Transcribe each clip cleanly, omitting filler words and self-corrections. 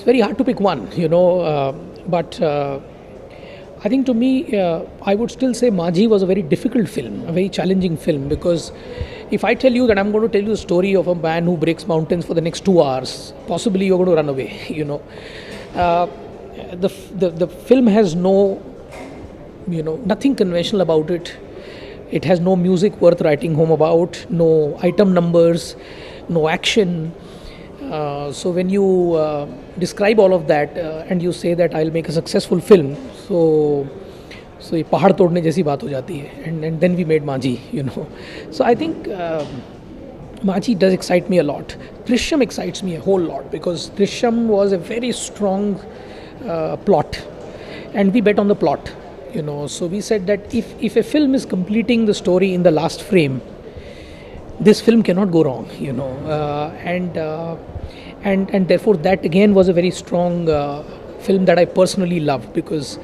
very hard to pick one, but I think to me, I would still say Majhi was a very difficult film, a very challenging film, because if I tell you that I'm going to tell you the story of a man who breaks mountains for the next 2 hours, possibly you're going to run away. The film has no, nothing conventional about it. It has no music worth writing home about, no item numbers, no action. So when you describe all of that and you say that I'll make a successful film, so ये पहाड़ तोड़ने जैसी बात हो जाती है, and then we made Majhi, So I think Majhi does excite me a lot. Drishyam excites me a whole lot because Drishyam was a very strong plot, and we bet on the plot, So we said that if a film is completing the story in the last frame, this film cannot go wrong, and therefore that again was a very strong film that I personally loved because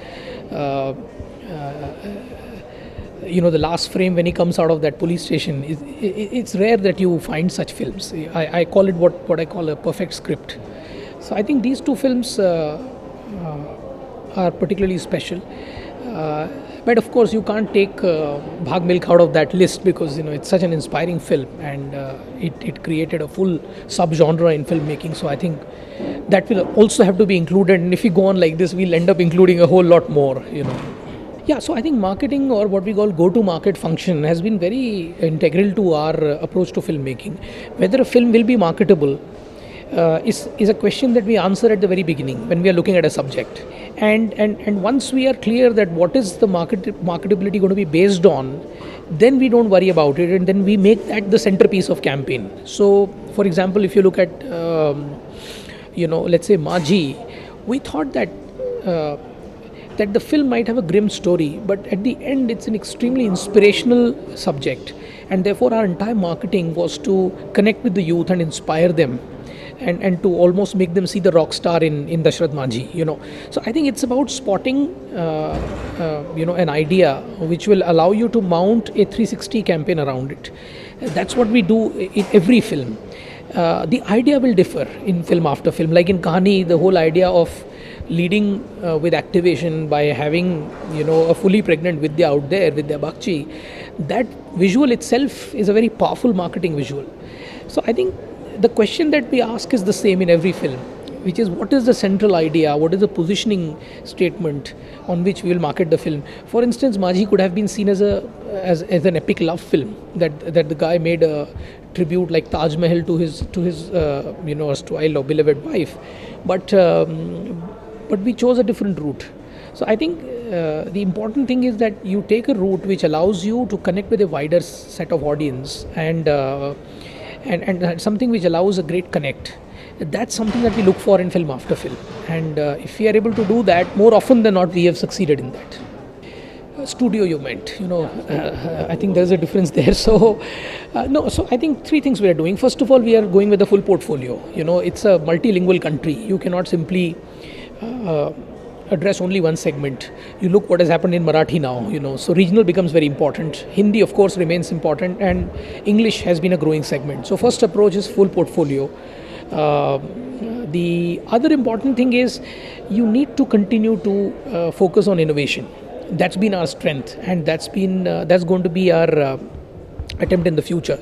the last frame when he comes out of that police station, it's rare that you find such films. I call it what I call a perfect script. So I think these two films are particularly special. But of course you can't take Bhag Milkha out of that list because it's such an inspiring film, and it created a full subgenre in filmmaking. So I think that will also have to be included, and if we go on like this, we'll end up including a whole lot more. Yeah, so I think marketing, or what we call go-to-market function, has been very integral to our approach to filmmaking. Whether a film will be marketable is a question that we answer at the very beginning when we are looking at a subject. And once we are clear that what is the marketability going to be based on, then we don't worry about it, and then we make that the centerpiece of campaign. So, for example, if you look at, let's say Majhi, we thought that that the film might have a grim story, but at the end it's an extremely inspirational subject, and therefore our entire marketing was to connect with the youth and inspire them, and to almost make them see the rock star in Dashrath Majhi, So I think it's about spotting, an idea which will allow you to mount a 360 campaign around it. That's what we do in every film. The idea will differ in film after film. Like in Kahani, the whole idea of leading with activation by having, a fully pregnant Vidya out there, Vidya Bakshi, that visual itself is a very powerful marketing visual. So I think the question that we ask is the same in every film, which is what is the central idea, what is the positioning statement on which we will market the film. For instance, Majhi could have been seen as an epic love film, that the guy made a tribute like Taj Mahal to his erstwhile or beloved wife, but we chose a different route. So I think the important thing is that you take a route which allows you to connect with a wider set of audience, and something which allows a great connect. That's something that we look for in film after film, and if we are able to do that, more often than not we have succeeded in that. Studio you meant, I think there's a difference there. So so I think three things we are doing. First of all, we are going with the full portfolio. It's a multilingual country. You cannot simply address only one segment. You look what has happened in Marathi now, so regional becomes very important. Hindi of course remains important, and English has been a growing segment. So first approach is full portfolio. The other important thing is you need to continue to focus on innovation. That's been our strength, and that's going to be our attempt in the future,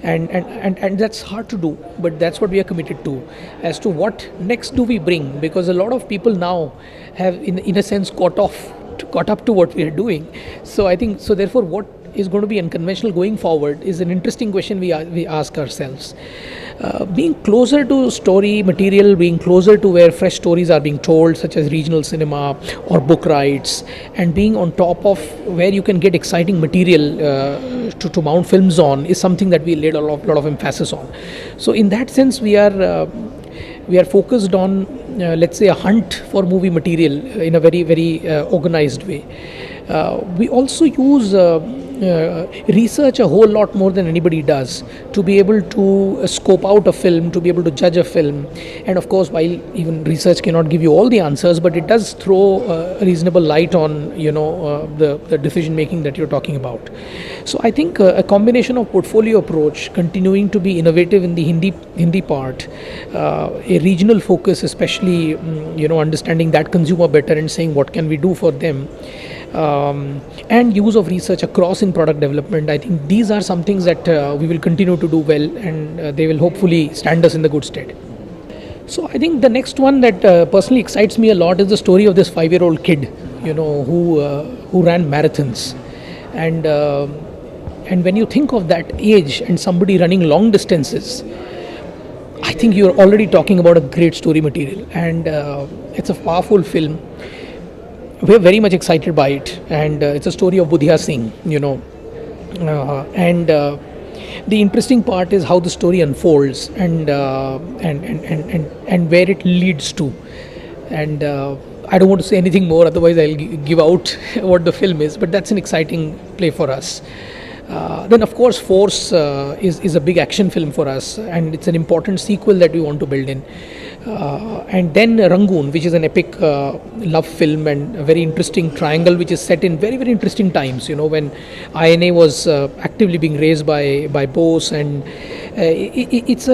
and that's hard to do, but that's what we are committed to. As to what next do we bring, because a lot of people now have in a sense caught up to what we are doing. So I think, so therefore what is going to be unconventional going forward is an interesting question we ask ourselves. Being closer to story material, being closer to where fresh stories are being told, such as regional cinema or book rights, and being on top of where you can get exciting material to mount films on, is something that we laid a lot of emphasis on. So in that sense, we are focused on, let's say, a hunt for movie material in a very, very organized way. We also use research a whole lot more than anybody does to be able to scope out a film, to be able to judge a film. And of course, while even research cannot give you all the answers, but it does throw a reasonable light on the decision making that you're talking about. So I think a combination of portfolio approach, continuing to be innovative in the Hindi part, a regional focus, especially understanding that consumer better and saying what can we do for them, and use of research across in product development. I think these are some things that we will continue to do well, and they will hopefully stand us in the good stead. So I think the next one that personally excites me a lot is the story of this 5-year-old kid, who ran marathons, and when you think of that age and somebody running long distances, I think you're already talking about a great story material, and it's a powerful film. We're very much excited by it, and it's a story of Budhya Singh, and the interesting part is how the story unfolds, and where it leads to. And I don't want to say anything more, otherwise I'll give out what the film is. But that's an exciting play for us. Then of course Force is a big action film for us, and it's an important sequel that we want to build in. And then Rangoon, which is an epic love film and a very interesting triangle, which is set in very, very interesting times, when INA was actively being raised by Bose, and it's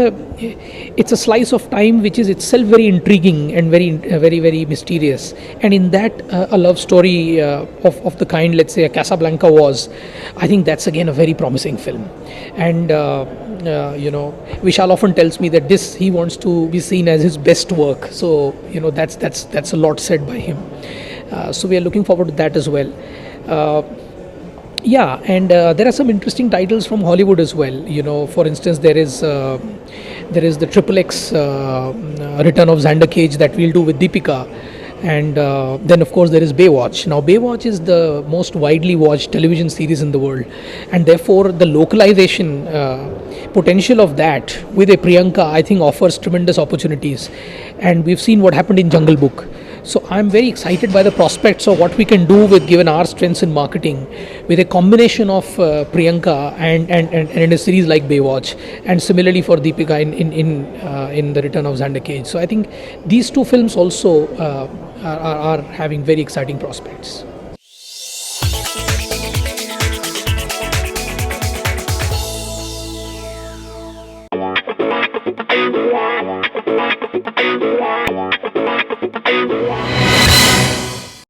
a slice of time which is itself very intriguing and very, very mysterious. And in that, a love story of the kind, let's say, a Casablanca was, I think that's again a very promising film. And Vishal often tells me that this he wants to be seen as his best work. So that's a lot said by him. So we are looking forward to that as well. And there are some interesting titles from Hollywood as well. For instance, there is the XXX Return of Xander Cage that we'll do with Deepika. And then of course there is Baywatch. Now Baywatch is the most widely watched television series in the world, and therefore the localization potential of that with a Priyanka, I think, offers tremendous opportunities. And we've seen what happened in Jungle Book. So I'm very excited by the prospects of what we can do with, given our strengths in marketing, with a combination of Priyanka and in a series like Baywatch, and similarly for Deepika in the Return of Xander Cage. So I think these two films also are having very exciting prospects.